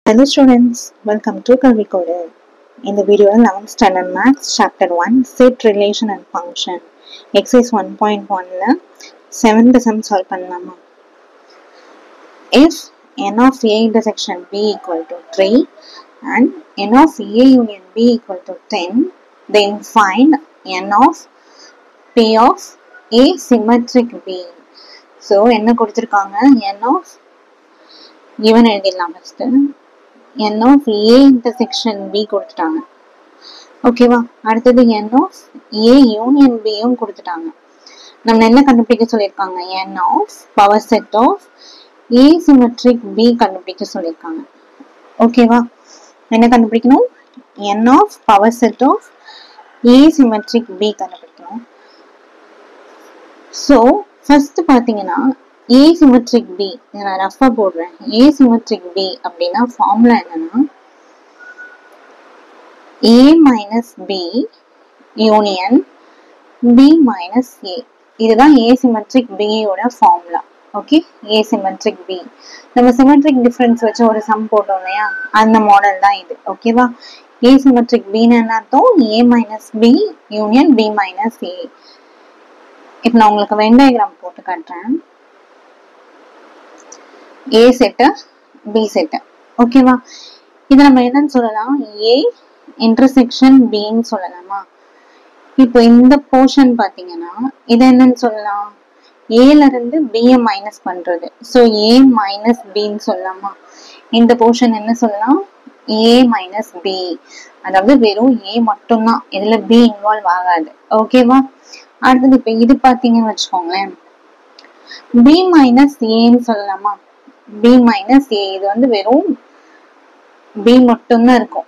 Hello students, welcome to Kalvi Code. In the video 11th standard maths chapter 1 set relation and function exercise 1.1 la 7th sum solve பண்ணலாமா. If n of a intersection b equal to 3 and n of a union b equal to 10, then find n of p of a symmetric b. So என்ன கொடுத்திருக்காங்க, n of given எழுதிடலாம் first. n of a intersection b கொடுத்துட்டாங்க. ஓகேவா, அடுத்தது n of a union b யும் கொடுத்துட்டாங்க. நம்ம என்ன கண்டுபிடிக்க சொல்லியிருக்காங்க, n of power set of a symmetric b கண்டுபிடிக்க சொல்லியிருக்காங்க. ஓகேவா, என்ன கண்டுபிடிக்கணும், n of power set of a symmetric b கண்டுபிடிக்கணும். ஸோ ஃபர்ஸ்ட் பார்த்தீங்கன்னா asymmetric b, நான் ரஃபா போடுறேன். asymmetric b அப்படின்னா ஃபார்முலா என்னன்னா a minus b union b minus a. இதுதான் asymmetric b யோட ஃபார்முலா. ஓகே, asymmetric b நம்ம சிமெட்ரிக் டிஃபரன்ஸ் வச்சு ஒரு சம் போட்டோம் இல்லையா, அந்த மாடல் தான் இது. ஓகேவா, asymmetric b என்ன அர்த்தம், a minus b union b minus a. இப்போ நான் உங்களுக்கு வென் டயக்ராம் போட்டு காட்டுறேன். A set B set. ஓகேவா, இது நம்ம என்னன்னு சொல்லலாம், A இன்டர்செக்ஷன் B ன்னு சொல்லலாமா. இப்போ இந்த போர்ஷன் பாத்தீங்கன்னா இது என்னன்னு சொல்லலாம், A ல இருந்து B ய மைனஸ் பண்றது. ஸோ A மைனஸ் B ன்னு சொல்லலாமா. இந்த போர்ஷன் என்ன சொல்லலாம், A மைனஸ் B, அதாவது வெறும் A மட்டும்தான், இதுல B இன்வால்வ் ஆகாது. ஓகேவா, அடுத்தது இப்ப இது பாத்தீங்கன்னு வச்சுக்கோங்களேன், B மைனஸ் ஏன்னு சொல்லலாமா. B மைனஸ் ஏ, இது வந்து வெறும் B மட்டும்தான் இருக்கும்,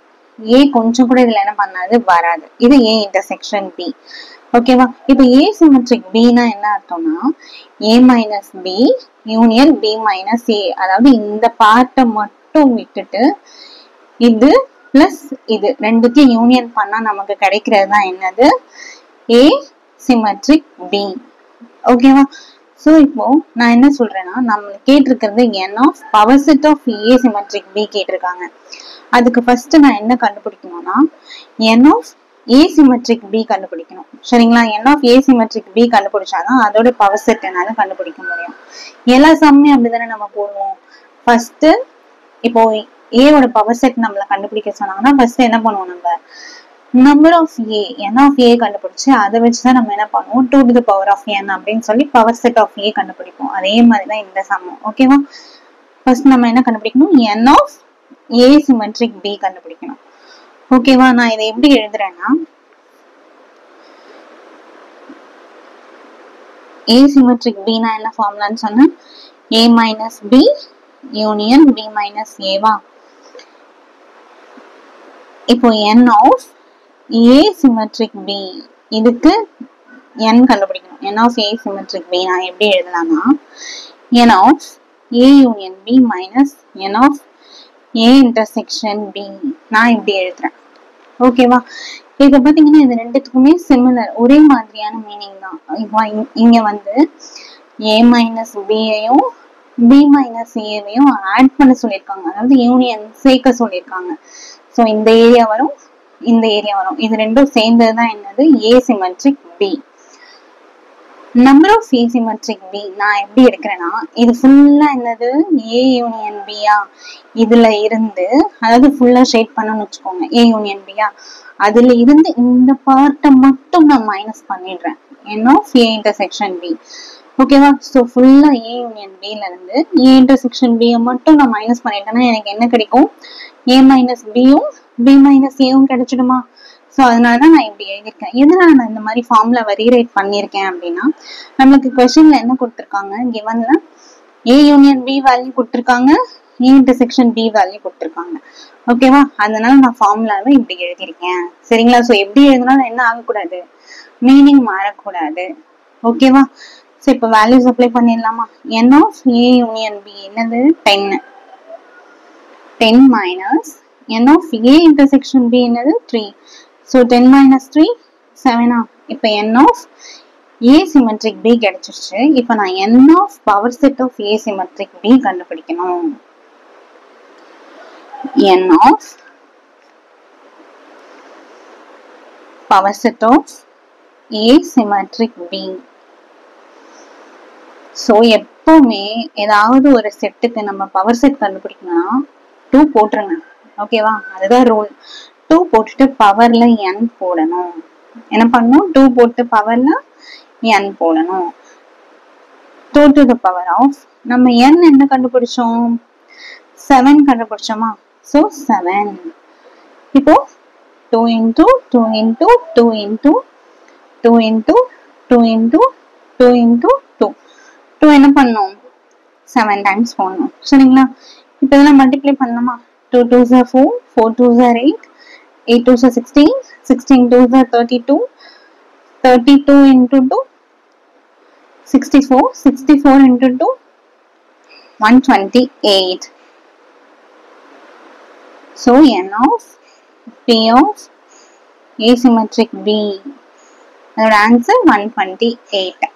A கொஞ்சம் கூட இதுல என்ன பண்ணாது, வராது. இது A இன்டர்செக்ஷன் B. ஓகேவா, இப்ப asymmetric B னா என்ன அர்த்தம்னா A minus B union B minus A, அதாவது இந்த பார்ட்டை மட்டும் விட்டுட்டு இது பிளஸ் இது ரெண்டுத்தையும் யூனியன் பண்ணா நமக்கு கிடைக்கிறது தான் என்னது, asymmetric B. ஓகேவா, ஸோ இப்போ நான் என்ன சொல்றேன்னா, நம்ம கேட்டிருக்கிறது n of power set of asymmetric b கேட்டிருக்காங்க. அதுக்கு ஃபர்ஸ்ட் நான் என்ன கண்டுபிடிக்கணும்னா n of asymmetric b கண்டுபிடிக்கணும். சரிங்களா, n of asymmetric b கண்டுபிடிச்சாதான் அதோட பவர் செட் என்னால கண்டுபிடிக்க முடியும். எல்லா சம்மையும் அப்படிதானே நம்ம போடுவோம். ஃபர்ஸ்ட் இப்போ a ஓட பவர் செட் நம்மள கண்டுபிடிக்க சொன்னாங்கன்னா ஃபர்ஸ்ட் என்ன பண்ணுவோம், நம்ம number of a, n of a கண்டுபிடிச்சு அதை வச்சுதான் நம்ம என்ன பண்ணுவோம், 2 to the power of n அப்படின்னு சொல்லி பவர் செட் ஆஃப் a கண்டுபிடிப்போம். அதே மாதிரிதான் இந்த சம்மம். ஓகேவா, ஃபர்ஸ்ட் நம்ம என்ன கண்டுபிடிக்கணும், n of asymmetric b கண்டுபிடிக்கணும். ஓகேவா, நான் இதை எப்படி எழுதுறேன்னா, asymmetric b நான் என்ன ஃபார்முலான்னு சொன்னேன், a minus b union b minus a வா. இப்போ n of asymmetric b, இதுக்கு n கண்டுபிடிக்கணும். n of asymmetric b நான் எப்படி எழுதலாம்னா n of a union b minus n of a intersection b, நான் இப்படி எழுதுறேன். ஓகேவா, இப்ப பாத்தீங்கன்னா இது ரெண்டுத்துக்குமே சிமிலர், ஒரே மாதிரியான மீனிங் தான். இப்போ இங்க வந்து a minus b யையும் b minus a வையும் ஆட் பண்ண சொல்லியிருக்காங்க, அதாவது யூனியன் சேர்க்க சொல்லியிருக்காங்க. ஸோ இந்த ஏரியா வரும், இந்த ஏரியா வரும், இது ரெண்டும் சேர்ந்ததுதான் என்னது, asymmetric b. Number of asymmetric b நான் எப்படி எடுக்கிறேன்னா, இது ஃபுல்லா என்னது, a யூனியன் b-யா, இதுல இருந்து அதாவது ஃபுல்லா ஷேட் பண்ணணும்னு வச்சுக்கோங்க, a யூனியன் b-யா, அதுல இருந்து இந்த பார்ட்டை மட்டும் நான் மைனஸ் பண்ணிடுறேன், n of a intersection b. ஓகேவா, ஸோ ஃபுல்லா a யூனியன் b ல இருந்து a intersection b மட்டும் நான் மைனஸ் பண்ணிட்டேன்னா எனக்கு என்ன கிடைக்கும், a மைனஸ் b-யும் b மைனஸ் a-யும் கிடைச்சிடுமா. ஸோ அதனாலதான் நான் இப்படி எழுதியிருக்கேன். எதனால நான் இந்த மாதிரி ஃபார்முலாவை ரீரைட் பண்ணியிருக்கேன் அப்படின்னா, நம்மளுக்கு கொஸ்டின்ல என்ன கொடுத்துருக்காங்க, கிவன்ல a யூனியன் b வேல்யூ கொடுத்துருக்காங்க, a இன்டர்செக்ஷன் b வேல்யூ கொடுத்துருக்காங்க. ஓகேவா, அதனால நான் ஃபார்முலாவை இப்படி எழுதியிருக்கேன். சரிங்களா, ஸோ எப்படி எழுதினாலும் என்ன ஆகக்கூடாது, மீனிங் மாறக்கூடாது. ஓகேவா, ஸோ இப்போ வேல்யூஸ் அப்ளை பண்ணிடலாமா. n of a union b என்னது, 10. 10 minus n of a intersection b என்னது, 3. So 10 minus 3 7. இப்போ n of asymmetric b கிடைச்சிருச்சு. இப்போ நான் n of power set of asymmetric b கண்டுபிடிக்கணும். n of power set of A symmetric B. So எப்பவுமே ஏதாவது ஒரு செட்டுக்கு நம்ம பவர் செட் கண்டுபிடிக்கணும்னா 2 போட்டுருங்க. ஓகேவா? அதுதான் ரூல். 2 போட்டுட்டு பவர்ல n போடணும். என்ன பண்ணணும்? 2 போட்டு பவர்ல n போடணும். 2 to the power of நம்ம n என்ன கண்டுபிடிச்சோம்? 7 கண்டுபிடிச்சோமா? ஸோ 7. இப்போ 2 into 2 into 2 into 2 into 2 into 2 into 2. 2 என்ன பண்ணணும்? 7 times போடணும். சரிங்களா? இப்போ இதெல்லாம் மல்டிப்ளை பண்ணலாமா? 2 2s are 4, 4 2s are 8, 8 2s are 16, 16 2s are 32, 32 into 2, 64, 64 into 2, 128. So n of P of asymmetric B. அதோட ஆன்சர் 128.